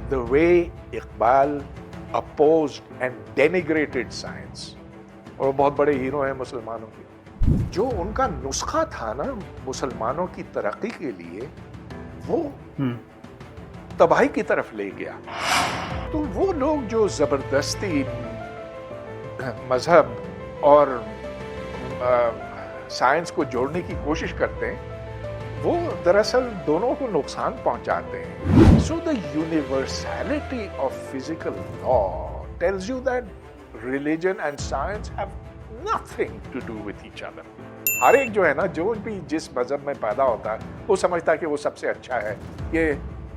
the way Iqbal opposed and denigrated science. اور وہ بہت بڑے ہیرو ہیں مسلمانوں کے. جو ان کا نسخہ تھا نا مسلمانوں کی ترقی کے لیے وہ تباہی کی طرف لے گیا. تو وہ لوگ جو زبردستی مذہب اور سائنس کو جوڑنے کی کوشش کرتے ہیں وہ دراصل دونوں کو نقصان پہنچاتے ہیں. So the universality of physical law tells you that religion and science have nothing to do with each other. ہر ایک جو ہے نا جو بھی جس مذہب میں پیدا ہوتا ہے وہ سمجھتا ہے کہ وہ سب سے اچھا ہے, کہ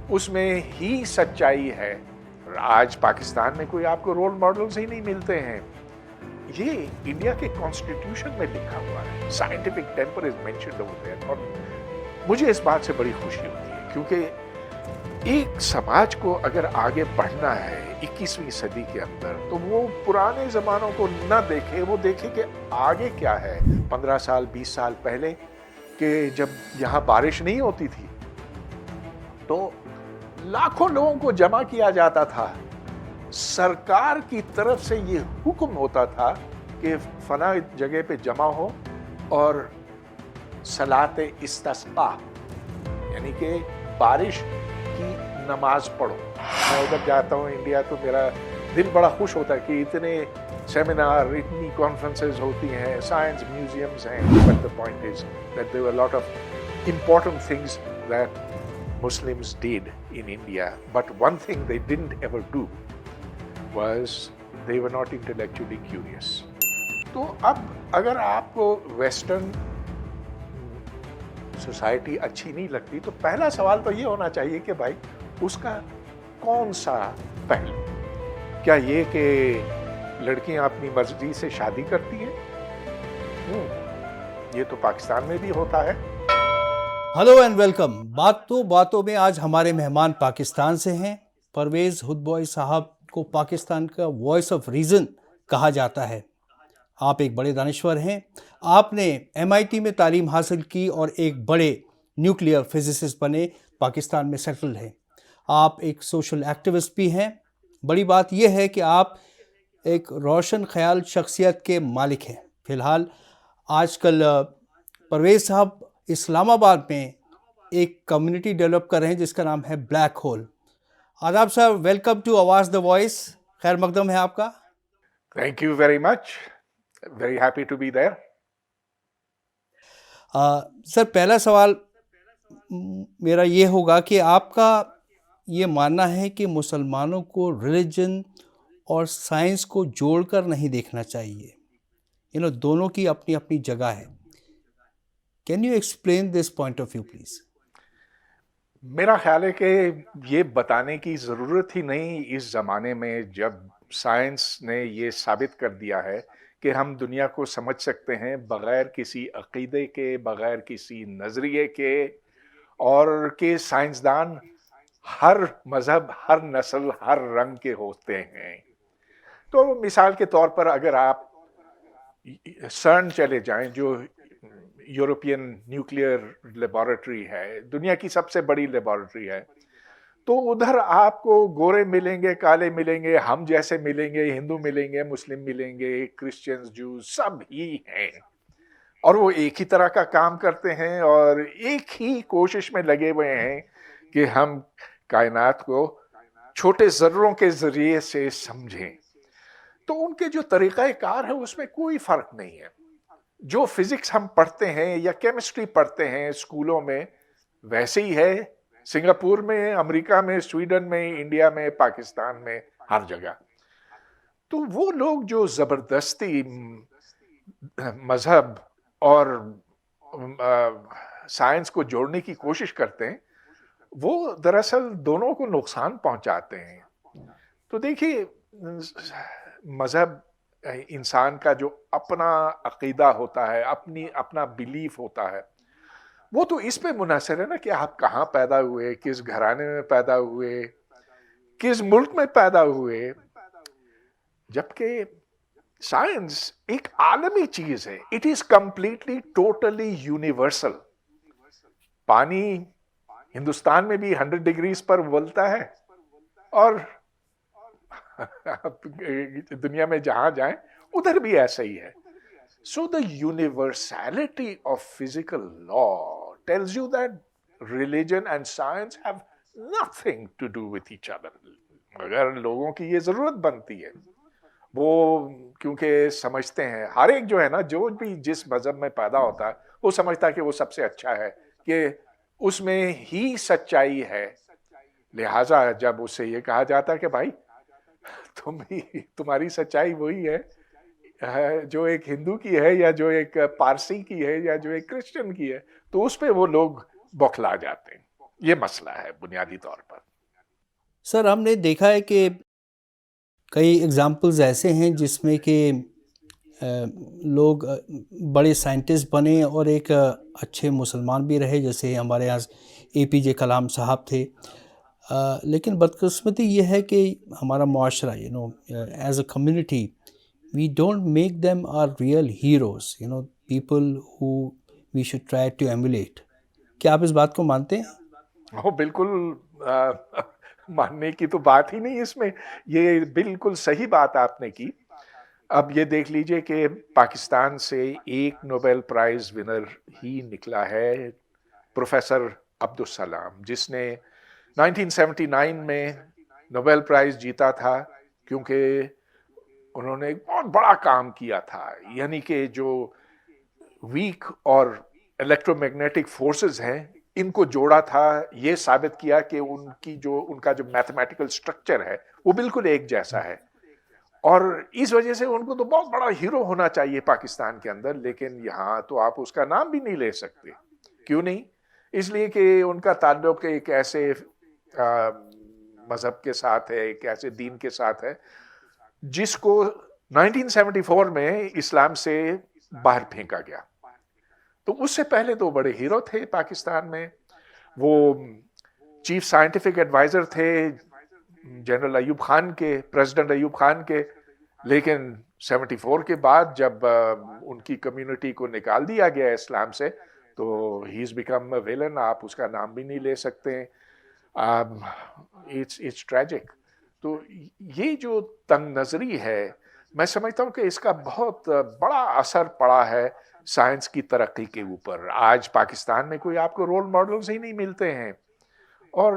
اس میں ہی سچائی ہے. آج پاکستان میں کوئی آپ کو رول ماڈلز ہی نہیں ملتے ہیں. یہ انڈیا کے کانسٹیٹیوشن میں لکھا ہوا ہے. Scientific temper is mentioned over there. اور مجھے اس بات سے بڑی خوشی ہوتی ہے کیونکہ ایک سماج کو اگر آگے بڑھنا ہے 21ویں صدی کے اندر تو وہ پرانے زمانوں کو نہ دیکھے, وہ دیکھے کہ آگے کیا ہے. 15 سال 20 سال پہلے کہ جب یہاں بارش نہیں ہوتی تھی تو لاکھوں لوگوں کو جمع کیا جاتا تھا. سرکار کی طرف سے یہ حکم ہوتا تھا کہ فلاں جگہ پہ جمع ہو اور صلاۃ استسقاء یعنی کہ بارش کی نماز پڑھو. میں ادھر جاتا ہوں انڈیا تو میرا دل بڑا خوش ہوتا ہے کہ اتنے سیمینار, اتنی کانفرنسز ہوتی ہیں, سائنس میوزیمز ہیں. But the point is that there were a lot of important things that Muslims did in India. But one thing they didn't ever do was they were not intellectually curious. تو اب اگر آپ کو western society اچھی نہیں لگتی تو پہلا سوال تو یہ ہونا چاہیے کہ بھائی اس کا کون سا پہلو, کیا یہ کہ لڑکیاں اپنی مرضی سے شادی کرتی ہیں؟ یہ تو پاکستان میں بھی ہوتا ہے. Hello and welcome. باتوں میں آج ہمارے مہمان پاکستان سے ہیں. پرویز ہدبوئی صاحب کو پاکستان کا وائس آف ریزن کہا جاتا ہے. آپ ایک بڑے دانشور ہیں. آپ نے MIT میں تعلیم حاصل کی اور ایک بڑے نیوکلیئر فزسسٹ بنے, پاکستان میں سیٹلڈ ہیں. آپ ایک سوشل ایکٹیوسٹ بھی ہیں. بڑی بات یہ ہے کہ آپ ایک روشن خیال شخصیت کے مالک ہیں. فی الحال آج کل پرویز صاحب اسلام آباد میں ایک کمیونٹی ڈیولپ کر رہے ہیں جس کا نام ہے بلیک ہول. آداب سر, ویلکم ٹو آواز دا وائس. خیر مقدم ہے آپ کا. Thank you very much, very happy to be there. Sir پہلا سوال میرا یہ ہوگا کہ آپ کا یہ ماننا ہے کہ مسلمانوں کو ریلیجن اور سائنس کو جوڑ کر نہیں دیکھنا چاہیے, دونوں کی اپنی اپنی جگہ ہے. Can you explain this point of view please? میرا خیال ہے کہ یہ بتانے کی ضرورت ہی نہیں اس زمانے میں جب سائنس نے یہ ثابت کر دیا ہے کہ ہم دنیا کو سمجھ سکتے ہیں بغیر کسی عقیدے کے, بغیر کسی نظریے کے, اور کہ سائنسدان ہر مذہب, ہر نسل, ہر رنگ کے ہوتے ہیں. تو مثال کے طور پر اگر آپ سرن چلے جائیں جو یورپین نیوکلیئر لیبارٹری ہے, دنیا کی سب سے بڑی لیبارٹری ہے, تو ادھر آپ کو گورے ملیں گے, کالے ملیں گے, ہم جیسے ملیں گے, ہندو ملیں گے, مسلم ملیں گے, کرسچنز, جوز, سب ہی ہیں. اور وہ ایک ہی طرح کا کام کرتے ہیں اور ایک ہی کوشش میں لگے ہوئے ہیں کہ ہم کائنات کو چھوٹے ذروں کے ذریعے سے سمجھیں. تو ان کے جو طریقہ کار ہے اس میں کوئی فرق نہیں ہے. جو فزکس ہم پڑھتے ہیں یا کیمسٹری پڑھتے ہیں اسکولوں میں ویسے ہی ہے سنگاپور میں, امریکہ میں, سویڈن میں, انڈیا میں, پاکستان میں, ہر جگہ. تو وہ لوگ جو زبردستی مذہب اور سائنس کو جوڑنے کی کوشش کرتے ہیں وہ دراصل دونوں کو نقصان پہنچاتے ہیں. تو دیکھیے مذہب انسان کا جو اپنا عقیدہ ہوتا ہے, اپنا بیلیف ہوتا ہے, وہ تو اس پہ منحصر ہے نا کہ آپ کہاں پیدا ہوئے, کس گھرانے میں پیدا ہوئے, کس ملک میں پیدا ہوئے. جبکہ سائنس ایک عالمی چیز ہے. It is completely totally universal. پانی ہندوستان میں بھی 100 ڈگریز پر ابلتا ہے, اور آپ دنیا میں جہاں جائیں ادھر بھی ایسا ہی ہے. So the universality of physical law tells you that religion and science have nothing to do with each other. اگر لوگوں کی یہ ضرورت بنتی ہے، وہ کیونکہ سمجھتے ہیں ہر ایک جو ہے نا، جو بھی جس مذہب میں پیدا ہوتا ہے وہ سمجھتا ہے کہ وہ سب سے اچھا ہے، کہ اس میں ہی سچائی ہے. لہٰذا جب اس سے یہ کہا جاتا ہے کہ بھائی تمہاری سچائی وہی ہے جو ایک ہندو کی ہے یا جو ایک پارسی کی ہے یا جو ایک کرسچن کی ہے، تو اس پہ وہ لوگ بوکھلا جاتے ہیں. یہ مسئلہ ہے بنیادی طور پر. سر ہم نے دیکھا ہے کہ کئی ایگزامپلز ایسے ہیں جس میں کہ لوگ بڑے سائنٹسٹ بنے اور ایک اچھے مسلمان بھی رہے، جیسے ہمارے یہاں اے پی جے کلام صاحب تھے. لیکن بدقسمتی یہ ہے کہ ہمارا معاشرہ as a community we don't make them our real heroes, people who we should try to emulate. کیا آپ اس بات کو مانتے ہیں؟ وہ بالکل ماننے کی تو بات ہی نہیں اس میں. یہ بالکل صحیح بات آپ نے کی. اب یہ دیکھ لیجئے کہ پاکستان سے ایک نوبیل پرائز ونر ہی نکلا ہے، پروفیسر عبدالسلام، جس نے 1979 میں نوبیل پرائز جیتا تھا کیونکہ انہوں نے ایک بہت بڑا کام کیا تھا. یعنی کہ جو ویک اور الیکٹرو میگنیٹک فورسز ہیں ان کو جوڑا تھا. یہ ثابت کیا کہ ان کا جو میتھمیٹیکل سٹرکچر ہے وہ بالکل ایک جیسا ہے. اور اس وجہ سے ان کو تو بہت بڑا ہیرو ہونا چاہیے پاکستان کے اندر، لیکن یہاں تو آپ اس کا نام بھی نہیں لے سکتے. کیوں نہیں؟ اس لیے کہ ان کا تعلق ایک ایسے مذہب کے ساتھ ہے، ایک ایسے دین کے ساتھ ہے جس کو 1974 میں اسلام سے باہر پھینکا گیا. تو اس سے پہلے تو بڑے ہیرو تھے پاکستان میں. وہ چیف سائنٹیفک ایڈوائزر تھے جنرل ایوب خان کے، پریزیڈنٹ ایوب خان کے. لیکن 74 کے بعد جب ان کی کمیونٹی کو نکال دیا گیا اسلام سے تو ہی از بیکم اے ویلن. آپ اس کا نام بھی نہیں لے سکتے. It's tragic. تو یہ جو تنگ نظری ہے، میں سمجھتا ہوں کہ اس کا بہت بڑا اثر پڑا ہے سائنس کی ترقی کے اوپر. آج پاکستان میں کوئی آپ کو رول ماڈلز ہی نہیں ملتے ہیں. اور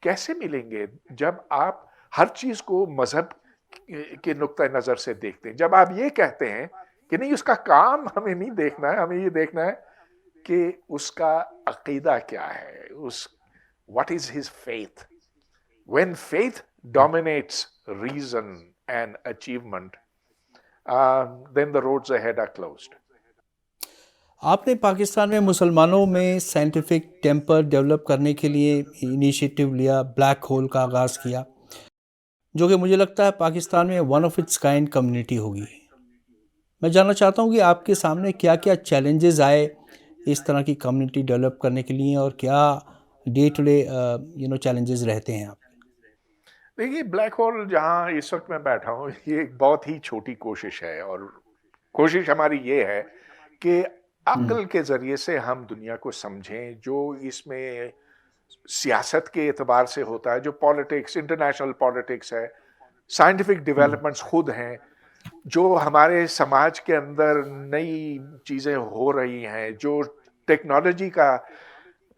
کیسے ملیں گے جب آپ ہر چیز کو مذہب کے نقطہ نظر سے دیکھتے ہیں؟ جب آپ یہ کہتے ہیں کہ نہیں اس کا کام ہمیں نہیں دیکھنا ہے، ہمیں یہ دیکھنا ہے کہ اس کا عقیدہ کیا ہے، what is his faith. When faith dominates reason and achievement, then the roads ahead are closed. آپ نے پاکستان میں مسلمانوں میں سائنٹیفک ٹیمپر ڈیولپ کرنے کے لیے انیشیٹو لیا، بلیک ہول کا آغاز کیا، جو کہ مجھے لگتا ہے پاکستان میں one of its kind community ہوگی. میں جاننا چاہتا ہوں کہ آپ کے سامنے کیا کیا چیلنجز آئے اس طرح کی کمیونٹی ڈیولپ کرنے کے لیے، اور کیا ڈے ٹو ڈے چیلنجز رہتے ہیں آپ؟ دیکھیے، بلیک ہول جہاں اس وقت میں بیٹھا ہوں یہ ایک بہت ہی چھوٹی کوشش ہے، اور کوشش ہماری یہ ہے کہ عقل کے ذریعے سے ہم دنیا کو سمجھیں. جو اس میں سیاست کے اعتبار سے ہوتا ہے، جو پالیٹکس، انٹرنیشنل پالیٹکس ہے، سائنٹیفک ڈیولپمنٹس خود ہیں، جو ہمارے سماج کے اندر نئی چیزیں ہو رہی ہیں، جو ٹیکنالوجی کا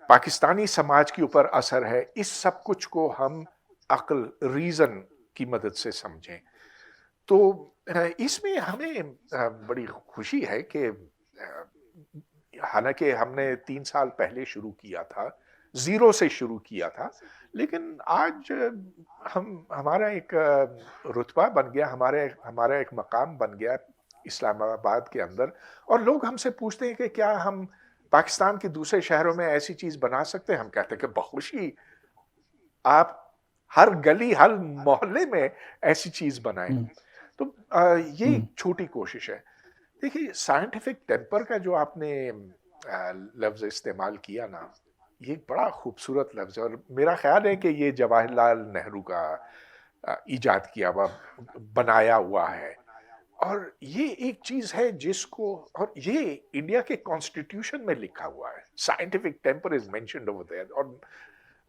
پاکستانی سماج کے اوپر اثر ہے، اس سب کچھ کو ہم عقل، ریزن کی مدد سے سمجھیں. تو اس میں ہمیں بڑی خوشی ہے کہ حالانکہ ہم نے 3 سال پہلے شروع کیا تھا، زیرو سے شروع کیا تھا، لیکن آج ہمارا ایک رتبہ بن گیا، ہمارا ایک مقام بن گیا اسلام آباد کے اندر. اور لوگ ہم سے پوچھتے ہیں کہ کیا ہم پاکستان کے دوسرے شہروں میں ایسی چیز بنا سکتے ہیں؟ ہم کہتے ہیں کہ بخوشی، آپ ہر گلی، ہر محلے میں ایسی چیز بنائیں. تو یہ ایک چھوٹی کوشش ہے. دیکھیے، سائنٹیفک ٹیمپر کا جو آپ نے لفظ استعمال کیا نا، یہ ایک بڑا خوبصورت لفظ ہے، اور میرا خیال ہے کہ یہ جواہر لال نہرو کا ایجاد کیا ہوا، بنایا ہوا ہے. اور یہ ایک چیز ہے جس کو، اور یہ انڈیا کے کانسٹیٹیوشن میں لکھا ہوا ہے. Scientific temper is mentioned over there. اور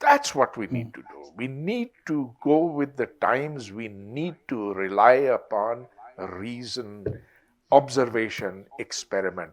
That's what we need to do. We need to go with the times. We need to rely upon reason, observation, experiment.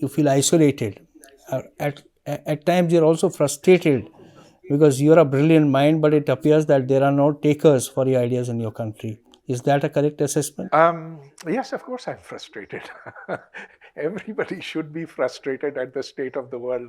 you feel isolated. At times you're also frustrated because you're a brilliant mind, but it appears that there are no takers for your ideas in your country. Is that a correct assessment? Yes, of course I'm frustrated. Everybody should be frustrated at the state of the world.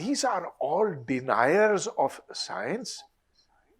these are all deniers of science.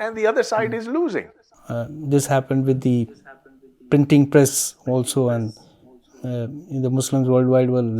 and the other side is losing. This happened with the printing press also, and the Muslims worldwide were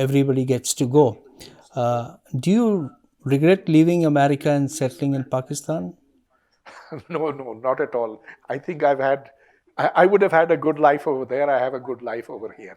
everybody gets to go. Do you regret leaving America and settling in Pakistan? No, not at all. I think I would have had a good life over there. I have a good life over here.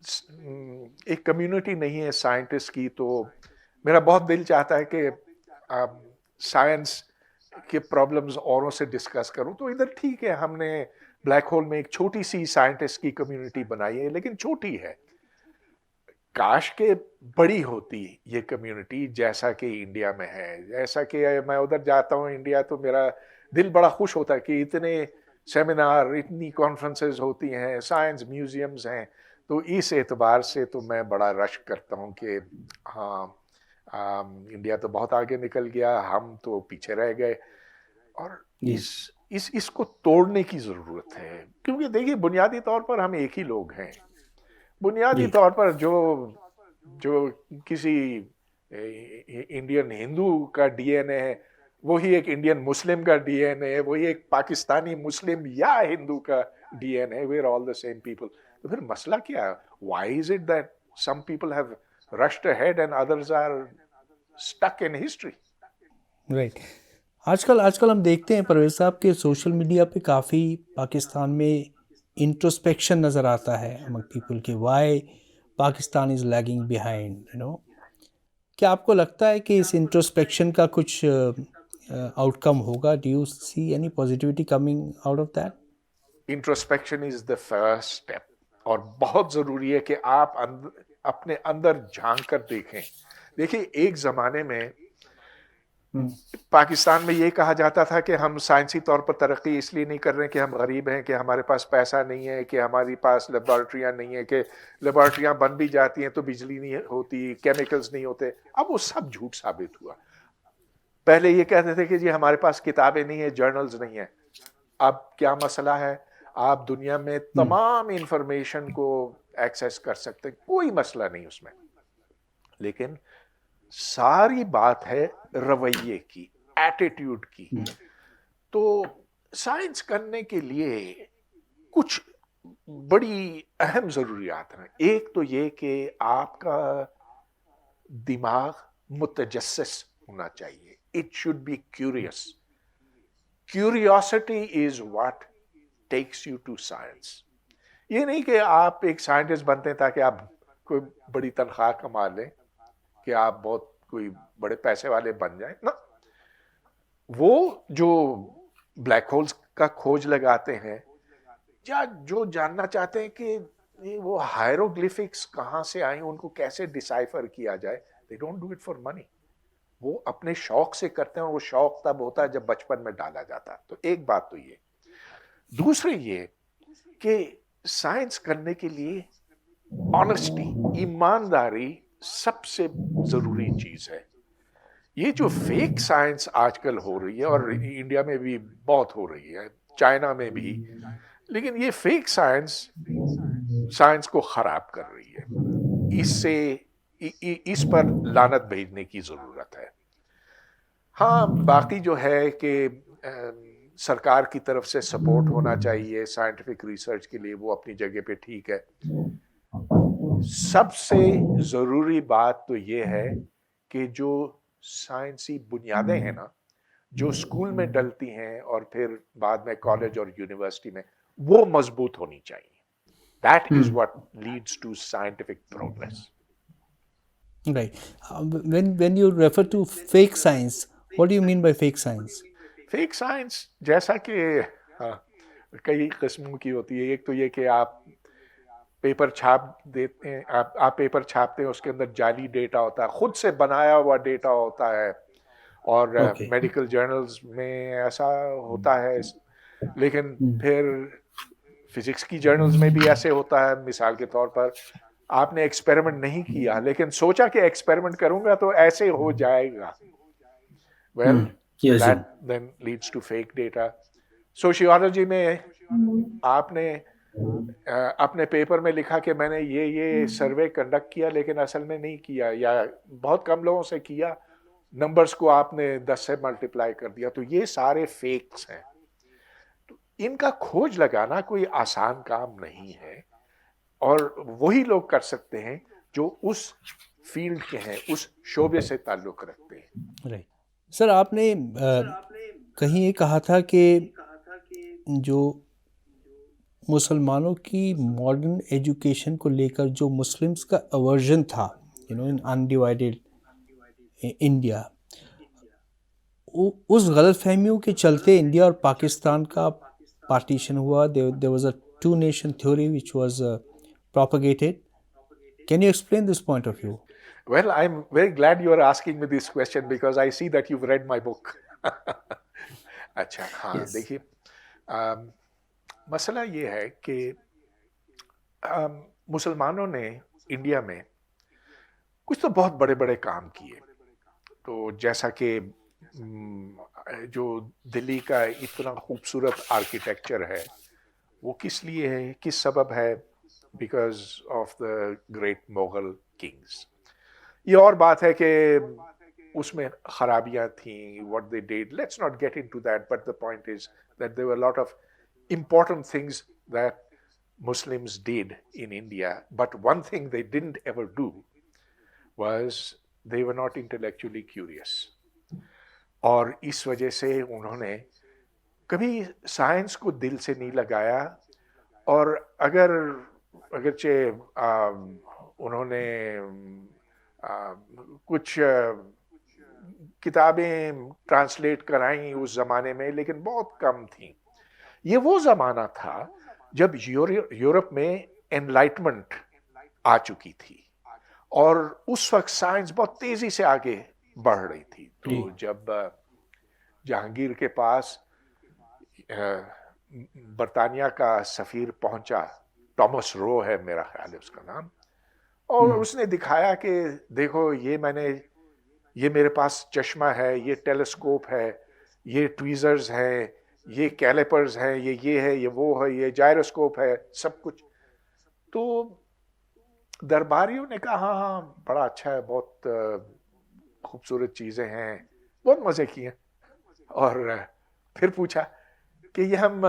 ایک community نہیں ہے scientist کی، تو میرا بہت دل چاہتا ہے کہ سائنس کے پرابلمز اوروں سے ڈسکس کروں. تو ادھر ٹھیک ہے، ہم نے بلیک ہول میں ایک چھوٹی سی سائنٹسٹ کی کمیونٹی بنائی ہے، لیکن چھوٹی ہے. کاش کہ بڑی ہوتی یہ کمیونٹی جیسا کہ انڈیا میں ہے. جیسا کہ میں ادھر جاتا ہوں انڈیا تو میرا دل بڑا خوش ہوتا ہے کہ اتنے سیمینار، اتنی کانفرنسز ہوتی ہیں، سائنس میوزیمز ہیں. تو اس اعتبار سے تو میں بڑا رشک کرتا ہوں کہ ہاں، انڈیا تو بہت آگے نکل گیا، ہم تو پیچھے رہ گئے. اور جی اس کو توڑنے کی ضرورت ہے، کیونکہ دیکھیے بنیادی طور پر ہم ایک ہی لوگ ہیں. بنیادی جی طور پر جو کسی انڈین ہندو کا ڈی این اے ہے، وہی ایک انڈین مسلم کا ڈی این اے ہے، وہی ایک پاکستانی مسلم یا ہندو کا D N A. We are all the same people. تو پھر مسئلہ کیا ہے؟ Why is it that some people have rushed ahead and others are stuck in history? Right. آج کل ہم دیکھتے ہیں پرویز صاحب کہ سوشل میڈیا پہ کافی پاکستان میں انٹروسپیکشن نظر آتا ہے امنگ پیپل کہ وائی پاکستان از لیگنگ بیہائنڈ. کیا آپ کو لگتا ہے کہ اس انٹروسپیکشن کا کچھ آؤٹ کم ہوگا؟ Do you see any positivity coming out of that? Introspection is the first step, اور بہت ضروری ہے کہ آپ اپنے اندر جھانک کر دیکھیں. دیکھیں ایک زمانے میں پاکستان میں یہ کہا جاتا تھا کہ ہم سائنسی طور پر ترقی اس لیے نہیں کر رہے کہ ہم غریب ہیں، کہ ہمارے پاس پیسہ نہیں ہے، کہ ہمارے پاس لیبارٹریاں نہیں ہیں، کہ لیبارٹریاں بن بھی جاتی ہیں تو بجلی نہیں ہوتی، کیمیکلز نہیں ہوتے. اب وہ سب جھوٹ ثابت ہوا. پہلے یہ کہتے تھے کہ جی ہمارے پاس کتابیں نہیں ہیں، جرنلز نہیں ہیں. اب کیا مسئلہ ہے؟ آپ دنیا میں تمام انفارمیشن کو ایکسیس کر سکتے ہیں، کوئی مسئلہ نہیں اس میں. لیکن ساری بات ہے رویے کی، ایٹیٹیوڈ کی. تو سائنس کرنے کے لیے کچھ بڑی اہم ضروریات ہیں. ایک تو یہ کہ آپ کا دماغ متجسس ہونا چاہیے. It should be curious. Curiosity is what takes you to science. یہ نہیں کہ آپ ایک سائنٹسٹ بنتے ہیں تاکہ آپ کوئی بڑی تنخواہ کما لیں، کہ آپ بہت کوئی بڑے پیسے والے بن جائیں. نا، وہ جو بلیک ہولز کا کھوج لگاتے ہیں یا جو جاننا چاہتے ہیں کہ وہ ہائیروگلیفکس کہاں سے آئیں، ان کو کیسے ڈیسائفر کیا جائے، they don't do it for money. وہ اپنے شوق سے کرتے ہیں، اور وہ شوق تب ہوتا ہے جب بچپن میں ڈالا جاتا ہے. تو ایک بات تو یہ. دوسرے یہ کہ سائنس کرنے کے لیے آنیسٹی، ایمانداری سب سے ضروری چیز ہے. یہ جو فیک سائنس آج کل ہو رہی ہے، اور انڈیا میں بھی بہت ہو رہی ہے، چائنا میں بھی، لیکن یہ فیک سائنس کو خراب کر رہی ہے. اس پر لعنت بھیجنے کی ضرورت ہے. ہاں، باقی جو ہے کہ سرکار کی طرف سے سپورٹ ہونا چاہیے سائنٹیفک ریسرچ کے لیے، وہ اپنی جگہ پہ ٹھیک ہے. سب سے ضروری بات تو یہ ہے کہ جو سائنسی بنیادیں ہیں نا، جو اسکول میں ڈلتی ہیں اور پھر بعد میں کالج اور یونیورسٹی میں، وہ مضبوط ہونی چاہیے. That is what leads to scientific progress. Right. When you refer to fake science, what do you mean by fake science? Fake science جیسا کہ کئی قسموں کی ہوتی ہے. ایک تو یہ کہ آپ پیپر چھاپ دیتے ہیں، آپ پیپر چھاپتے ہیں، اس کے اندر جعلی ڈیٹا ہوتا ہے، خود سے بنایا ہوا ڈیٹا ہوتا ہے. اور میڈیکل جرنلز میں ایسا ہوتا ہے. لیکن پھر فزکس کی جرنلز میں بھی ایسے ہوتا ہے. مثال کے طور پر آپ نے ایکسپیریمنٹ نہیں کیا، لیکن سوچا کہ ایکسپیریمنٹ کروں گا تو ایسے ہو جائے گا. Well that then leads to fake data. Sociology میں آپ نے اپنے پیپر میں لکھا کہ میں نے یہ سروے کنڈکٹ کیا، لیکن اصل میں نہیں کیا، یا بہت کم لوگوں سے کیا، نمبرز کو آپ نے 10 سے ملٹیپلائی کر دیا. تو یہ سارے فیکس ہیں. تو ان کا کھوج لگانا کوئی آسان کام نہیں ہے، اور وہی لوگ کر سکتے ہیں جو اس فیلڈ کے ہیں، اس شعبے سے تعلق رکھتے ہیں. رائٹ. سر، آپ نے کہیں یہ کہا تھا کہ جو مسلمانوں کی ماڈرن ایجوکیشن کو لے کر جو مسلمس کا ایورژن تھا ان انڈیوائڈیڈ انڈیا، اس غلط فہمیوں کے چلتے انڈیا اور پاکستان کا پارٹیشن ہوا. there was a two nation theory which was propagated. Can you explain this point of view? Well, I'm very glad you are asking me this question because I see that you've read my book. اچھا ہاں Yes. دیکھیے مسئلہ یہ ہے کہ مسلمانوں نے India میں کچھ تو بہت بڑے بڑے کام کیے. تو جیسا کہ جو دلی کا اتنا خوبصورت آرکیٹیکچر ہے وہ کس لیے ہے، کس سبب ہے؟ Because of the great Mughal kings. یہ اور بات ہے کہ اس میں خرابیاں تھیں. What they did, let's not get into that, but the point is that there were lot of important things that Muslims did in India, but one thing they didn't ever do was they were not intellectually curious. اور اس وجہ سے انہوں نے کبھی science کو دل سے نہیں لگایا. اور اگرچہ انہوں نے کچھ کتابیں ٹرانسلیٹ کرائیں اس زمانے میں، لیکن بہت کم تھیں. یہ وہ زمانہ تھا جب یورپ میں انلائٹمنٹ آ چکی تھی اور اس وقت سائنس بہت تیزی سے آگے بڑھ رہی تھی. تو جب جہانگیر کے پاس برطانیہ کا سفیر پہنچا، ٹامس رو ہے میرا خیال ہے اس کا نام، اور اس نے دکھایا کہ دیکھو یہ میرے پاس چشمہ ہے، یہ ٹیلیسکوپ ہے، یہ ٹویزرز ہیں، یہ کیلیپرز ہیں، یہ ہے، یہ وہ ہے، یہ جائروسکوپ ہے، سب کچھ. تو درباریوں نے کہا ہاں ہاں بڑا اچھا ہے، بہت خوبصورت چیزیں ہیں، بہت مزے کیے. اور پھر پوچھا کہ یہ ہم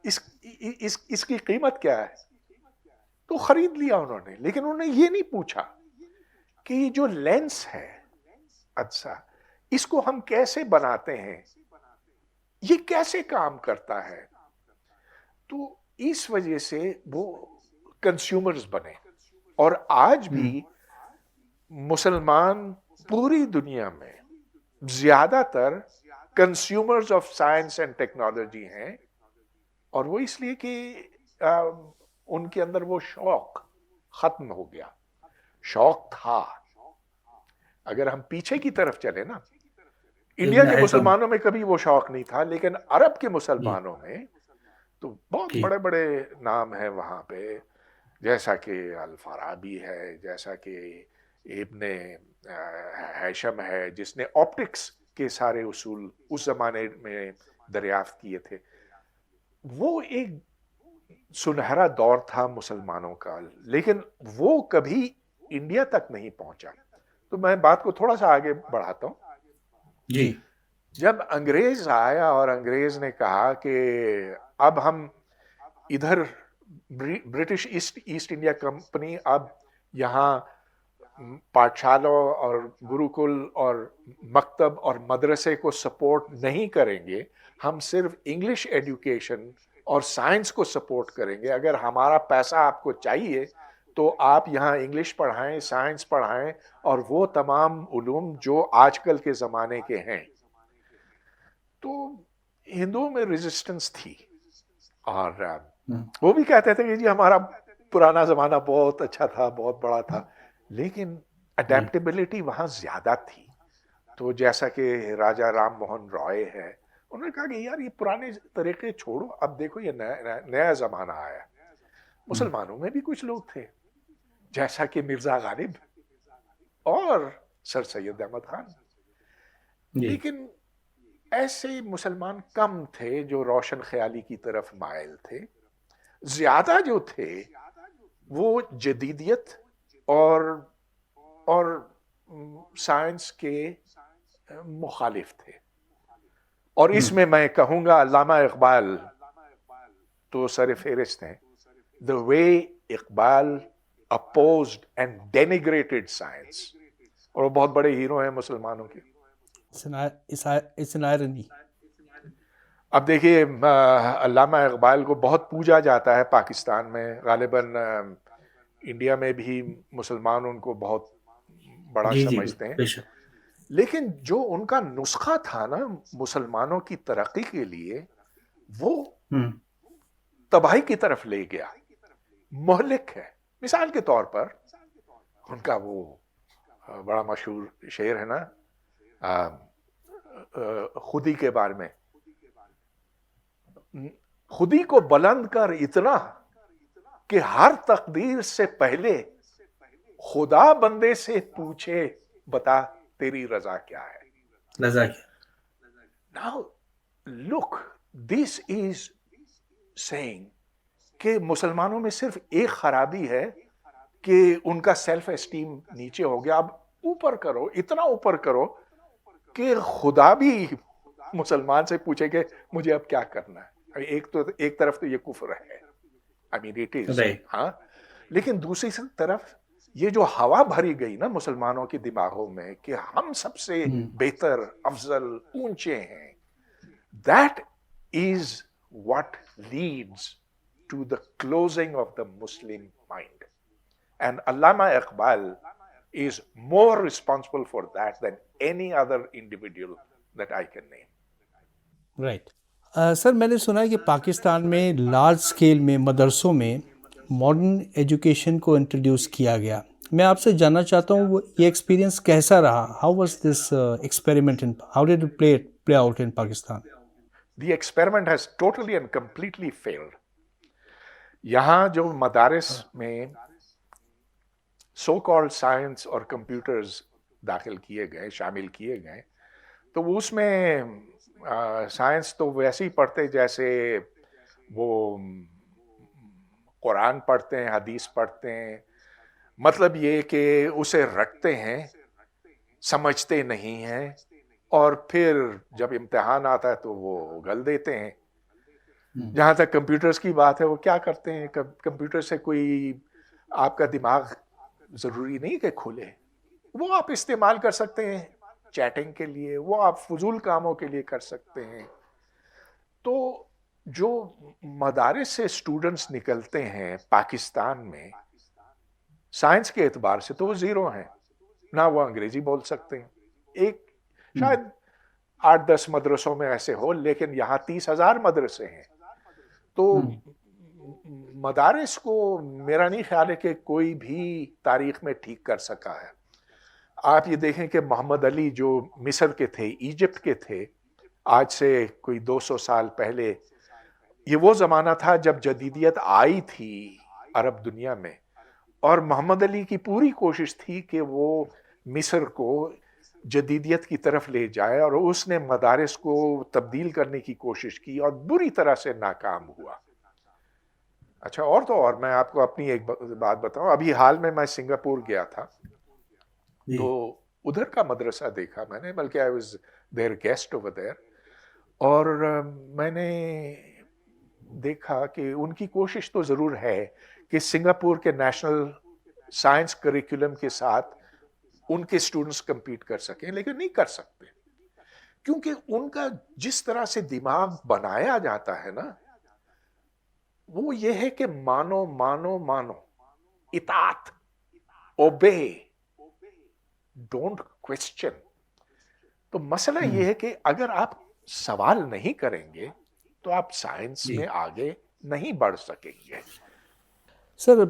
اس کی قیمت کیا ہے؟ تو خرید لیا انہوں نے. لیکن انہوں نے یہ نہیں پوچھا کہ یہ جو لینس ہے عدسہ، اس کو ہم کیسے بناتے ہیں، یہ کیسے کام کرتا ہے. تو اس وجہ سے وہ کنزیومرز بنے. اور آج بھی مسلمان پوری دنیا میں زیادہ تر consumers of science and technology ہیں. اور وہ اس لیے کہ ان کے اندر وہ شوق ختم ہو گیا. شوق تھا. اگر ہم پیچھے کی طرف چلے نا، انڈیا کے مسلمانوں میں کبھی وہ شوق نہیں تھا، لیکن عرب کے مسلمانوں میں تو بہت بڑے بڑے نام ہیں وہاں پہ، جیسا کہ الفارابی ہے، جیسا کہ ابن ہیشم ہے، جس نے آپٹکس کے سارے اصول اس زمانے میں دریافت کیے تھے. وہ ایک سنہرا دور تھا مسلمانوں کا، لیکن وہ کبھی انڈیا تک نہیں پہنچا. تو میں بات کو تھوڑا سا آگے بڑھاتا ہوں. جی. جب انگریز آیا اور انگریز نے کہا کہ اب ہم ادھر برٹش ایسٹ انڈیا کمپنی اب یہاں پاٹھشالوں اور گروکل اور مکتب اور مدرسے کو سپورٹ نہیں کریں گے، ہم صرف انگلش ایڈوکیشن اور سائنس کو سپورٹ کریں گے. اگر ہمارا پیسہ آپ کو چاہیے تو آپ یہاں انگلش پڑھائیں، سائنس پڑھائیں اور وہ تمام علوم جو آج کل کے زمانے کے ہیں. تو ہندوؤں میں ریزسٹنس تھی، اور وہ بھی کہتے تھے کہ جی ہمارا پرانا زمانہ بہت اچھا تھا، بہت بڑا تھا، لیکن اڈیپٹیبلٹی وہاں زیادہ تھی. تو جیسا کہ راجا رام موہن رائے ہے، انہوں نے کہا کہ یار یہ پرانے طریقے چھوڑو، اب دیکھو یہ نیا زمانہ آیا. مسلمانوں میں بھی کچھ لوگ تھے جیسا کہ مرزا غالب اور سر سید احمد خان، لیکن ایسے مسلمان کم تھے جو روشن خیالی کی طرف مائل تھے. زیادہ جو تھے وہ جدیدیت اور سائنس کے مخالف تھے. اور اس میں میں کہوں گا علامہ اقبال تو سر فہرست ہیں. The way Iqbal opposed and denigrated science. اور وہ بہت بڑے ہیرو ہیں مسلمانوں کے. It's an irony. اب دیکھیے علامہ اقبال کو بہت پوجا جاتا ہے پاکستان میں، غالباً انڈیا میں بھی مسلمان ان کو بہت بڑا جی جی سمجھتے ہیں، بے شک. لیکن جو ان کا نسخہ تھا نا مسلمانوں کی ترقی کے لیے، وہ ہوں تباہی کی طرف لے گیا، مہلک ہے. مثال کے طور پر ان کا وہ بڑا مشہور شعر ہے نا، خودی کے بارے میں، خودی کو بلند کر اتنا کہ ہر تقدیر سے پہلے خدا بندے سے پوچھے بتا تیری رضا کیا ہے. رضا کیا. Now look, this is saying کہ مسلمانوں میں صرف ایک خرابی ہے کہ ان کا سیلف اسٹیم نیچے ہو گیا. اب اوپر کرو، اتنا اوپر کرو کہ خدا بھی مسلمان سے پوچھے کہ مجھے اب کیا کرنا ہے. ایک طرف تو یہ کفر ہے، I mean it is، Right. ہاں، لیکن دوسری طرف یہ جو ہوا بھری گئی نا مسلمانوں کے دماغوں میں کہ ہم سب سے بہتر، افضل، اونچے ہیں، that is what leads to the closing of the Muslim mind. And Allama Iqbal is more responsible for that than any other individual that I can name. Right. Sir میں نے سنا ہے کہ پاکستان میں لارج اسکیل میں مدرسوں میں modern education کو انٹروڈیوس کیا گیا. میں آپ سے جاننا چاہتا ہوں وہ یہ ایکسپیرینس کیسا رہا؟ How was this experiment in how did it play out in Pakistan? The experiment has totally and completely failed. یہاں جو مدارس میں سو کالڈ سائنس اور کمپیوٹرز داخل کیے گئے، شامل کیے گئے، تو اس میں سائنس تو ویسے ہی پڑھتے جیسے وہ قرآن پڑھتے ہیں، حدیث پڑھتے ہیں. مطلب یہ کہ اسے رٹتے ہیں، سمجھتے نہیں ہیں، اور پھر جب امتحان آتا ہے تو وہ گل دیتے ہیں. جہاں تک کمپیوٹرز کی بات ہے، وہ کیا کرتے ہیں، کمپیوٹر سے کوئی آپ کا دماغ ضروری نہیں کہ کھلے، وہ آپ استعمال کر سکتے ہیں چیٹنگ کے لیے، وہ آپ فضول کاموں کے لیے کر سکتے ہیں. تو جو مدارس سے اسٹوڈنٹس نکلتے ہیں پاکستان میں سائنس کے اعتبار سے تو وہ زیرو ہیں، نہ وہ انگریزی بول سکتے ہیں. ایک شاید 8-10 مدرسوں میں ایسے ہو، لیکن یہاں 30,000 مدرسے ہیں. تو مدارس کو میرا نہیں خیال ہے کہ کوئی بھی تاریخ میں ٹھیک کر سکا ہے. آپ یہ دیکھیں کہ محمد علی جو مصر کے تھے، ایجپٹ کے تھے، آج سے کوئی 200 سال پہلے، یہ وہ زمانہ تھا جب جدیدیت آئی تھی عرب دنیا میں، اور محمد علی کی پوری کوشش تھی کہ وہ مصر کو جدیدیت کی طرف لے جائے، اور اس نے مدارس کو تبدیل کرنے کی کوشش کی اور بری طرح سے ناکام ہوا. اچھا، اور تو اور میں آپ کو اپنی ایک بات بتاؤں. ابھی حال میں سنگاپور گیا تھا، تو ادھر کا مدرسہ دیکھا میں نے، بلکہ I was their guest over there، اور میں نے دیکھا کہ ان کی کوشش تو ضرور ہے کہ سنگاپور کے نیشنل سائنس کریکولم کے ساتھ ان کے اسٹوڈنٹس کمپیٹ کر سکیں، لیکن نہیں کر سکتے، کیونکہ ان کا جس طرح سے دماغ بنایا جاتا ہے نا، وہ یہ ہے کہ مانو مانو مانو، اطاعت، اوبے، ڈونٹ کوسچن. تو مسئلہ یہ ہے کہ اگر آپ سوال نہیں کریں گے تو آپ سائنس میں آگے نہیں بڑھ سکیں گے. سر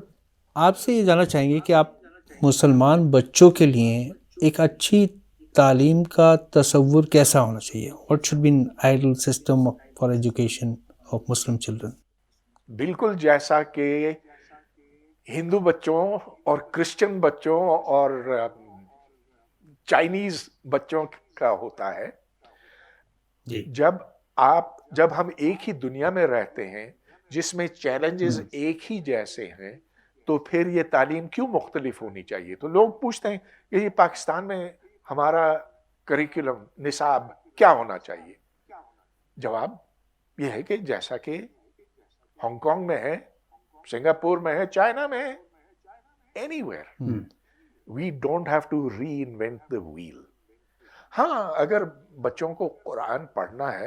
آپ سے یہ جاننا چاہیں گے کہ آپ مسلمان بچوں کے لیے ایک اچھی تعلیم کا تصور کیسا ہونا چاہیے؟ What should be an ideal system for education of Muslim children? بالکل جیسا کہ ہندو بچوں اور کرسچن بچوں اور چائنیز بچوں کا ہوتا ہے. جب ہم ایک ہی دنیا میں رہتے ہیں جس میں چیلنجز ایک ہی جیسے ہیں، تو پھر یہ تعلیم کیوں مختلف ہونی چاہیے؟ تو لوگ پوچھتے ہیں کہ یہ پاکستان میں ہمارا کریکولم، نصاب کیا ہونا چاہیے؟ جواب یہ ہے کہ جیسا کہ ہانگ کانگ میں ہے، سنگاپور میں ہے، چائنا میں ہے، anywhere. We don't have to reinvent the wheel. ہاں، اگر بچوں کو قرآن پڑھنا ہے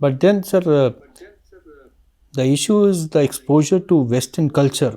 But then, sir, the issue is the exposure to Western culture.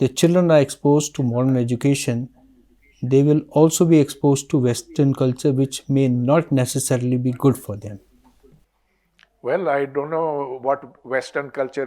the children are exposed to modern education, they will also be exposed to Western culture, which may not necessarily be good for them. Well, I don't know what Western culture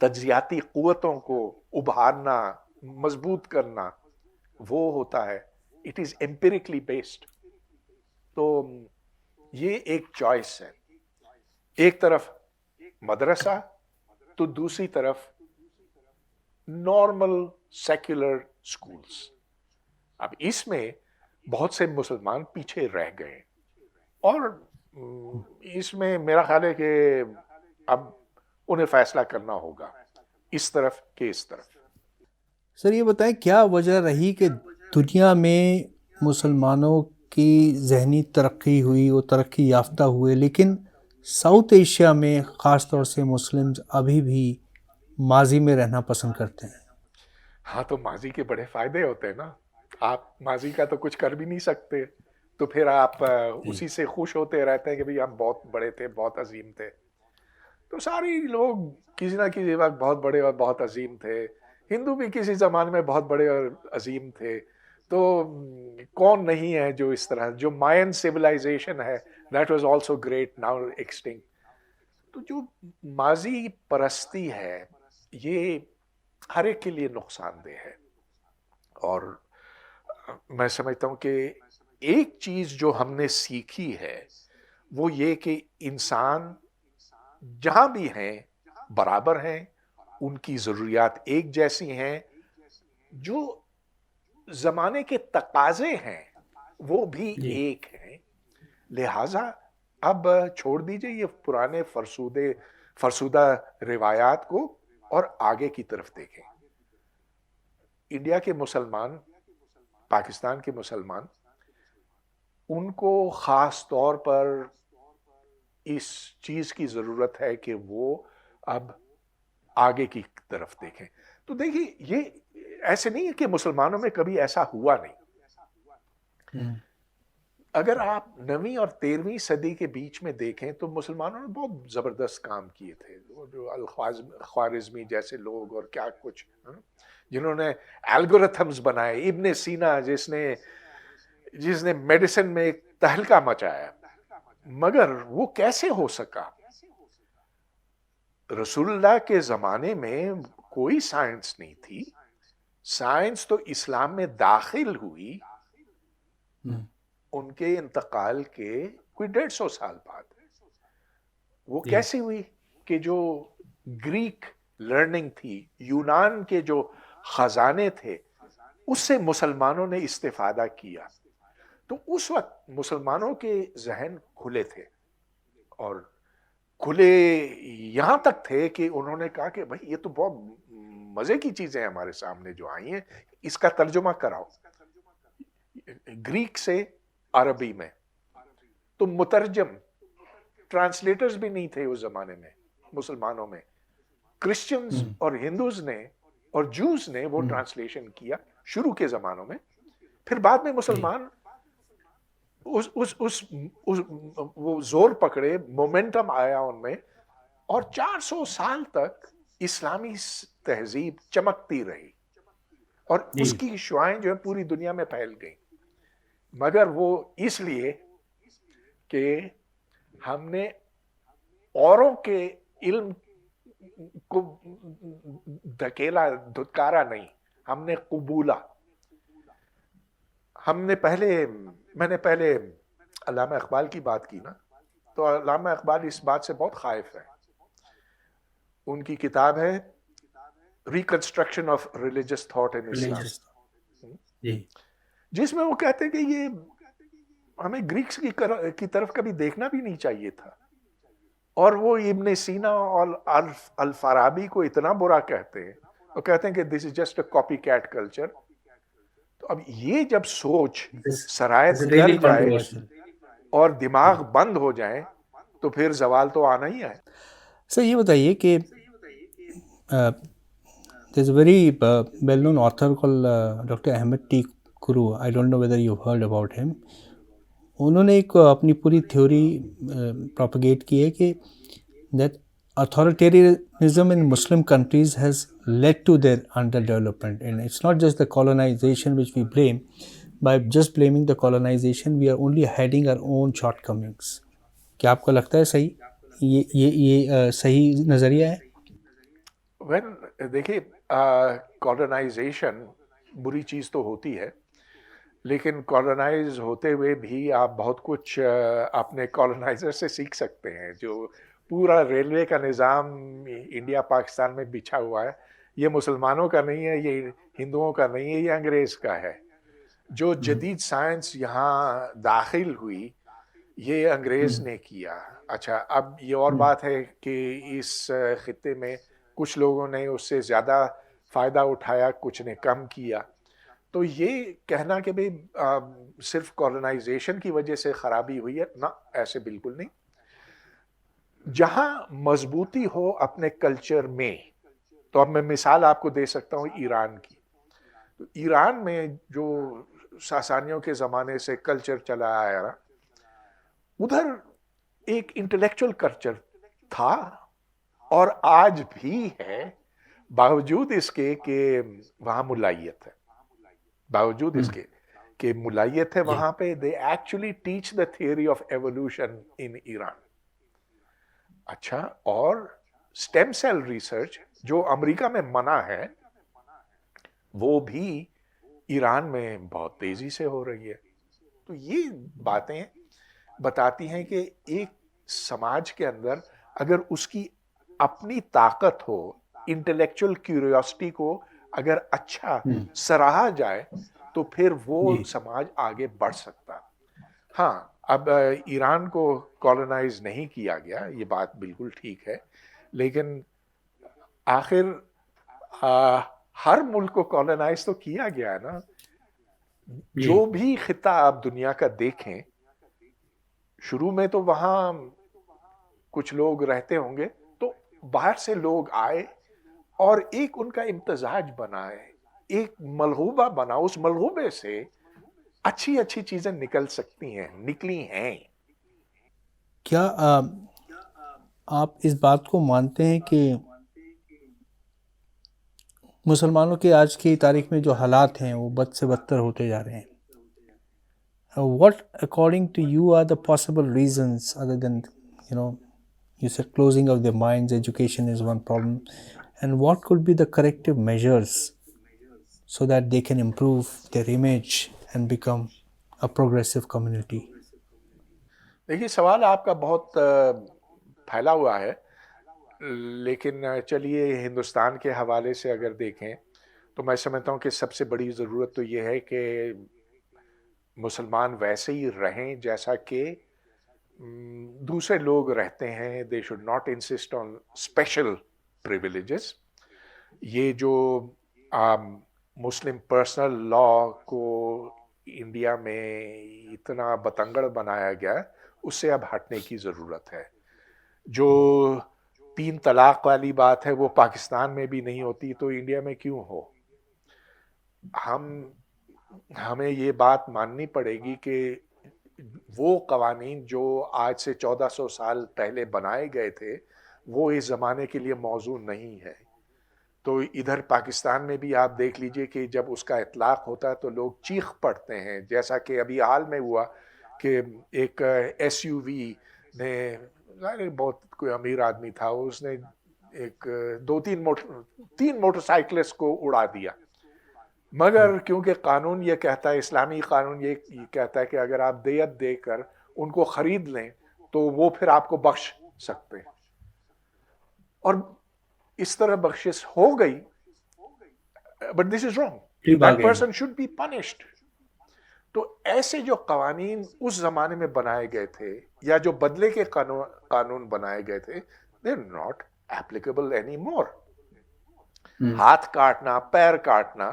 تجزیاتی قوتوں کو ابھارنا، مضبوط کرنا، وہ ہوتا ہے. It is empirically based. تو یہ ایک چوائس ہے، ایک طرف مدرسہ تو دوسری طرف نارمل سیکولر اسکولس. اب اس میں بہت سے مسلمان پیچھے رہ گئے، اور اس میں میرا خیال ہے کہ اب انہیں فیصلہ کرنا ہوگا اس طرف کہ اس طرف. سر یہ بتائیں کیا وجہ رہی کہ دنیا میں مسلمانوں کی ذہنی ترقی ہوئی، وہ ترقی یافتہ ہوئے، لیکن ساؤتھ ایشیا میں خاص طور سے مسلمز ابھی بھی ماضی میں رہنا پسند کرتے ہیں؟ ہاں، تو ماضی کے بڑے فائدے ہوتے ہیں نا. آپ ماضی کا تو کچھ کر بھی نہیں سکتے، تو پھر آپ اسی سے خوش ہوتے رہتے ہیں کہ بھئی ہم بہت بڑے تھے، بہت عظیم تھے. تو سارے لوگ کسی نہ کسی وقت بہت بڑے اور بہت عظیم تھے. ہندو بھی کسی زمانے میں بہت بڑے اور عظیم تھے. تو کون نہیں ہے جو اس طرح، جو مائن سویلائزیشن ہے that was also great, now extinct. تو جو ماضی پرستی ہے یہ ہر ایک کے لیے نقصان دہ ہے. اور میں سمجھتا ہوں کہ ایک چیز جو ہم نے سیکھی ہے وہ یہ کہ انسان جہاں بھی ہیں برابر ہیں، ان کی ضروریات ایک جیسی ہیں، جو زمانے کے تقاضے ہیں وہ بھی ایک ہیں. لہٰذا اب چھوڑ دیجئے یہ پرانے فرسودہ روایات کو اور آگے کی طرف دیکھیں. انڈیا کے مسلمان، پاکستان کے مسلمان، ان کو خاص طور پر اس چیز کی ضرورت ہے کہ وہ اب آگے کی طرف دیکھیں. تو دیکھیے یہ ایسے نہیں ہے کہ مسلمانوں میں کبھی ایسا ہوا نہیں. اگر آپ 9ویں اور 13ویں صدی کے بیچ میں دیکھیں تو مسلمانوں نے بہت زبردست کام کیے تھے. جو الخوارزمی جیسے لوگ اور کیا کچھ، جنہوں نے الگورتھمز بنائے، ابن سینا جس نے میڈیسن میں ایک تہلکہ مچایا. مگر وہ کیسے ہو سکا؟ رسول اللہ کے زمانے میں کوئی سائنس نہیں تھی. سائنس تو اسلام میں داخل ہوئی ان کے انتقال کے کوئی 150 سال بعد. وہ کیسے ہوئی کہ جو گریک لرننگ تھی، یونان کے جو خزانے تھے، اس سے مسلمانوں نے استفادہ کیا. تو اس وقت مسلمانوں کے ذہن کھلے تھے، اور کھلے یہاں تک تھے کہ انہوں نے کہا کہ بھائی یہ تو بہت مزے کی چیزیں ہمارے سامنے جو آئی ہیں، اس کا ترجمہ کراؤ گریک سے عربی میں. تو مترجم، ٹرانسلیٹرز بھی نہیں تھے اس زمانے میں مسلمانوں میں. کرسچنز اور ہندوز نے اور جوز نے وہ ٹرانسلیشن کیا شروع کے زمانوں میں. پھر بعد میں مسلمان وہ زور پکڑے، مومنٹم آیا ان میں، اور 400 سال تک اسلامی تہذیب چمکتی رہی، اور اس کی شعائیں جو ہے پوری دنیا میں پھیل گئیں. مگر وہ اس لیے کہ ہم نے اوروں کے علم کو دھتکارا نہیں، ہم نے قبولا. میں نے پہلے علامہ اقبال کی بات کی نا، تو علامہ اقبال اس بات سے بہت خائف ہے. ان کی کتاب ہے reconstruction of religious thought in Islam, جس میں وہ کہتے ہیں کہ یہ ہمیں گریکس کی طرف کبھی دیکھنا بھی نہیں چاہیے تھا. اور وہ ابن سینا اور الفارابی کو اتنا برا کہتے ہیں، وہ کہتے ہیں کہ this is just a copycat culture. تو اب یہ جب سوچ سرایت کر جائے اور دماغ بند ہو جائیں تو پھر زوال تو آنا ہی ہے. سر یہ بتائیے کہ there is a very well-known author called Dr. Ahmed T. Kuru. I don't know whether you've heard about him. انہوں نے ایک اپنی پوری تھیوری پروپیگیٹ کی ہے کہ that authoritarianism in Muslim countries has led to their underdevelopment, and it's not just the colonization which we blame. By just blaming the colonization, we are only hiding our own shortcomings. کیا آپ کو لگتا ہے صحیح یہ صحیح نظریہ ہے؟ وین دیکھیے کالونائزیشن بری چیز تو ہوتی ہے، لیکن کالونائز ہوتے ہوئے بھی آپ بہت کچھ اپنے کالونائزر سے سیکھ سکتے ہیں. جو پورا ریلوے کا نظام انڈیا پاکستان میں بچھا ہوا ہے، یہ مسلمانوں کا نہیں ہے، یہ ہندوؤں کا نہیں ہے، یہ انگریز کا ہے. جو جدید سائنس یہاں داخل ہوئی یہ انگریز نے کیا. اچھا، اب یہ اور بات ہے کہ اس خطے میں کچھ لوگوں نے اس سے زیادہ فائدہ اٹھایا، کچھ نے کم کیا. تو یہ کہنا کہ بھئی صرف کالونائزیشن کی وجہ سے خرابی ہوئی ہے، نہ، ایسے بالکل نہیں. جہاں مضبوطی ہو اپنے کلچر میں، تو اب میں مثال آپ کو دے سکتا ہوں ایران کی. تو ایران میں جو ساسانیوں کے زمانے سے کلچر چلا آیا رہا، ادھر ایک انٹلیکچول کلچر تھا اور آج بھی ہے، باوجود اس کے کہ وہاں ملائیت ہے. باوجود اس کے کہ ملائیت ہے وہاں پہ، they actually teach the theory of evolution in Iran. اچھا، اور stem cell research جو امریکہ میں منع ہے، وہ بھی ایران میں بہت تیزی سے ہو رہی ہے. تو یہ باتیں بتاتی ہیں کہ ایک سماج کے اندر اگر اس کی اپنی طاقت ہو، انٹلیکچول کیوریوسٹی کو اگر اچھا سراہا جائے، تو پھر وہ سماج آگے بڑھ سکتا. ہاں، اب ایران کو کالونائز نہیں کیا گیا، یہ بات بالکل ٹھیک ہے، لیکن آخر ہر ملک کو کالونائز تو کیا گیا ہے نا. جو بھی خطہ آپ دنیا کا دیکھیں، شروع میں تو وہاں کچھ لوگ رہتے ہوں گے، تو باہر سے لوگ آئے اور ایک ان کا امتزاج بنا ہے، ایک ملغوبہ بنا. اس ملغوبے سے اچھی اچھی چیزیں نکل سکتی ہیں، نکلی ہیں. کیا آپ اس بات کو مانتے ہیں کہ مسلمانوں کے آج کی تاریخ میں جو حالات ہیں وہ بد سے بدتر ہوتے جا رہے ہیں؟ What according to you are the possible reasons other than, you said closing of their minds, education is one problem, and what could be the corrective measures so that they can improve their image and become a progressive community? دیکھیے، سوال آپ کا بہت پھیلا ہوا ہے، لیکن چلیے ہندوستان کے حوالے سے اگر دیکھیں تو میں سمجھتا ہوں کہ سب سے بڑی ضرورت تو یہ ہے کہ مسلمان ویسے ہی رہیں جیسا کہ دوسرے لوگ رہتے ہیں. They should not insist on special privileges. یہ جو مسلم پرسنل لا کو انڈیا میں اتنا بتنگڑ بنایا گیا، اس سے اب ہٹنے کی ضرورت ہے. جو 3 طلاق والی بات ہے وہ پاکستان میں بھی نہیں ہوتی، تو انڈیا میں کیوں ہو؟ ہمیں یہ بات ماننی پڑے گی کہ وہ قوانین جو آج سے 1400 سال پہلے بنائے گئے تھے، وہ اس زمانے کے لیے موزوں نہیں ہے. تو ادھر پاکستان میں بھی آپ دیکھ لیجئے کہ جب اس کا اطلاق ہوتا ہے تو لوگ چیخ پڑتے ہیں، جیسا کہ ابھی حال میں ہوا کہ ایک ایس یو وی نے، بہت کوئی امیر آدمی تھا، اس نے ایک 3 موٹر سائیکلسٹ کو اڑا دیا. مگر کیونکہ قانون یہ کہتا ہے، اسلامی قانون یہ کہتا ہے کہ اگر آپ دیت دے کر ان کو خرید لیں تو وہ پھر آپ کو بخش سکتے ہیں، اور اس طرح بخشش ہو گئی. But this is wrong, that person should be punished. تو ایسے جو قوانین اس زمانے میں بنائے گئے تھے یا جو بدلے کے قانون بنائے گئے تھے، they are not applicable anymore. ہاتھ کاٹنا، پیر کاٹنا،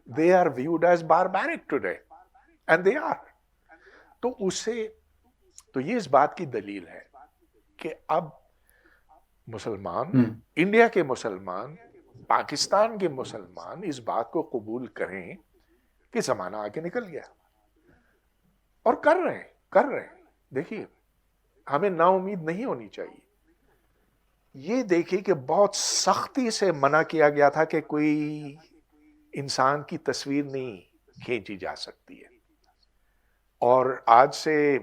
they are viewed as barbaric today, and they are. تو یہ اس بات کی دلیل ہے کہ اب مسلمان، انڈیا کے مسلمان، پاکستان کے مسلمان اس بات کو قبول کریں کہ زمانہ آگے نکل گیا، اور کر رہے ہیں. دیکھیے، ہمیں نا امید نہیں ہونی چاہیے. یہ دیکھیے کہ بہت سختی سے منع کیا گیا تھا کہ کوئی انسان کی تصویر نہیں کھینچی جا سکتی ہے، اور آج سے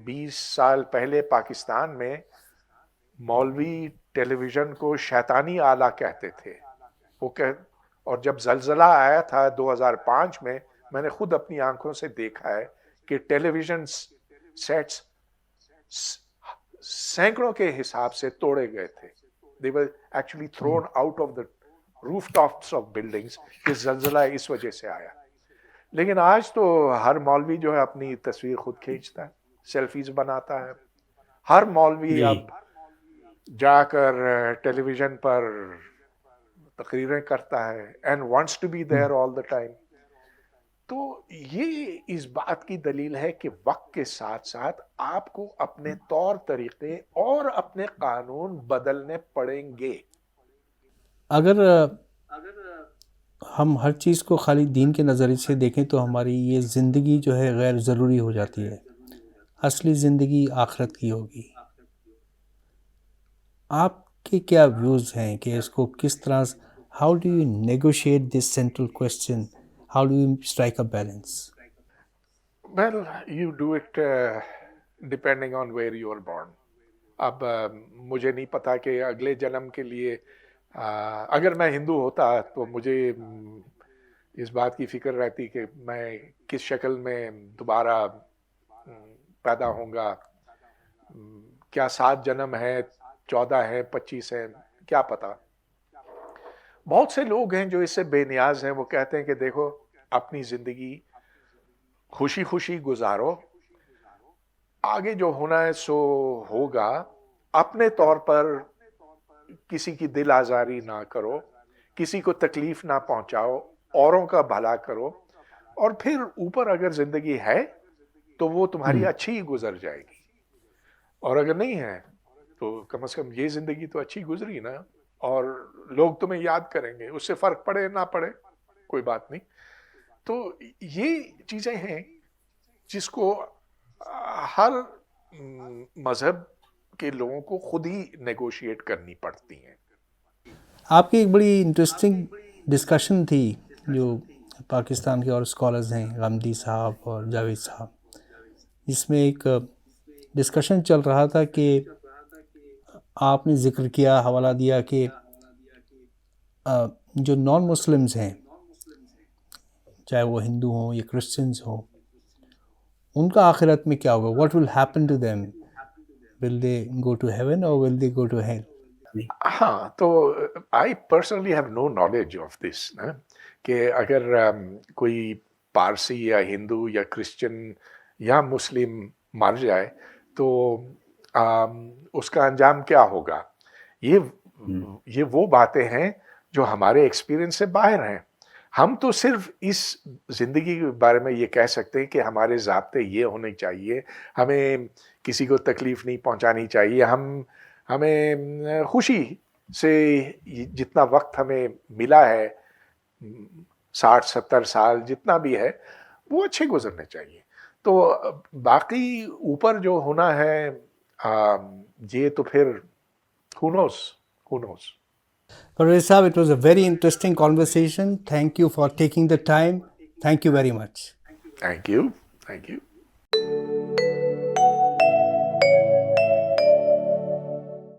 20 سال پہلے پاکستان میں مولوی ٹیلی ویژن کو شیطانی آلہ کہتے تھے. اور جب زلزلہ آیا تھا 2005 میں نے خود اپنی آنکھوں سے دیکھا ہے کہ ٹیلی ویژن سیٹس سینکڑوں کے حساب سے توڑے گئے تھے. They were actually thrown out of the rooftops of buildings. کہ زلزلہ اس وجہ سے آیا. لیکن آج تو ہر مولوی جو ہے اپنی تصویر خود کھینچتا ہے, سیلفیز بناتا ہے. ہر مولوی اب جا کر ٹیلی ویژن پر تقریریں کرتا ہے and wants to be there all the time. تو یہ اس بات کی دلیل ہے کہ وقت کے ساتھ ساتھ آپ کو اپنے طور طریقے اور اپنے قانون بدلنے پڑیں گے. اگر ہم ہر چیز کو خالی دین کے نظریے سے دیکھیں تو ہماری یہ زندگی جو ہے غیر ضروری ہو جاتی ہے. اصلی زندگی آخرت کی ہوگی. آپ کے کیا ویوز ہیں کہ اس کو کس طرح, how do you negotiate this central question, how do you strike a balance? Well, you do it depending on where you are born. اب مجھے نہیں پتا کہ اگلے جنم کے لیے اگر میں ہندو ہوتا تو مجھے اس بات کی فکر رہتی کہ میں کس شکل میں دوبارہ پیدا ہوں گا. کیا 7 جنم ہے, 14 ہے, 25 ہے, کیا پتا. بہت سے لوگ ہیں جو اس سے بے نیاز ہیں. وہ کہتے ہیں کہ دیکھو اپنی زندگی خوشی خوشی گزارو, آگے جو ہونا ہے سو ہوگا, اپنے طور پر کسی کی دل آزاری نہ کرو, کسی کو تکلیف نہ پہنچاؤ, اوروں کا بھلا کرو, اور پھر اوپر اگر زندگی ہے تو وہ تمہاری اچھی ہی گزر جائے گی, اور اگر نہیں ہے تو کم از کم یہ زندگی تو اچھی گزری نا, اور لوگ تمہیں یاد کریں گے. اس سے فرق پڑے نہ پڑے کوئی بات نہیں. تو یہ چیزیں ہیں جس کو ہر مذہب کے لوگوں کو خود ہی نیگوشیٹ کرنی پڑتی ہیں. آپ کی ایک بڑی انٹرسٹنگ ڈسکشن تھی جو پاکستان کے اور اسکالرز ہیں, غامدی صاحب اور جاوید صاحب, جس میں ایک ڈسکشن چل رہا تھا کہ آپ نے ذکر کیا, حوالہ دیا کہ جو نان مسلمز ہیں, چاہے وہ ہندو ہوں یا کرسچنز ہوں, ان کا آخرت میں کیا ہوگا؟ What will happen to them? Will they go to heaven or will they go to hell? ہاں, تو I personally have no knowledge of this, کہ اگر کوئی پارسی یا ہندو یا کرسچن یا مسلم مر جائے تو اس کا انجام کیا ہوگا. یہ وہ باتیں ہیں جو ہمارے ایکسپیرئنس سے باہر ہیں. ہم تو صرف اس زندگی کے بارے میں یہ کہہ سکتے ہیں کہ ہمارے ضابطے یہ ہونے چاہیے, ہمیں کسی کو تکلیف نہیں پہنچانی چاہیے, ہمیں خوشی سے جتنا وقت ہمیں ملا ہے 60-70 سال جتنا بھی ہے وہ اچھے گزرنے چاہیے. تو باقی اوپر جو ہونا ہے یہ تو پھر who knows. Parvez Sahab, it was a very interesting conversation. Thank you for taking the time. Thank you very much. Thank you.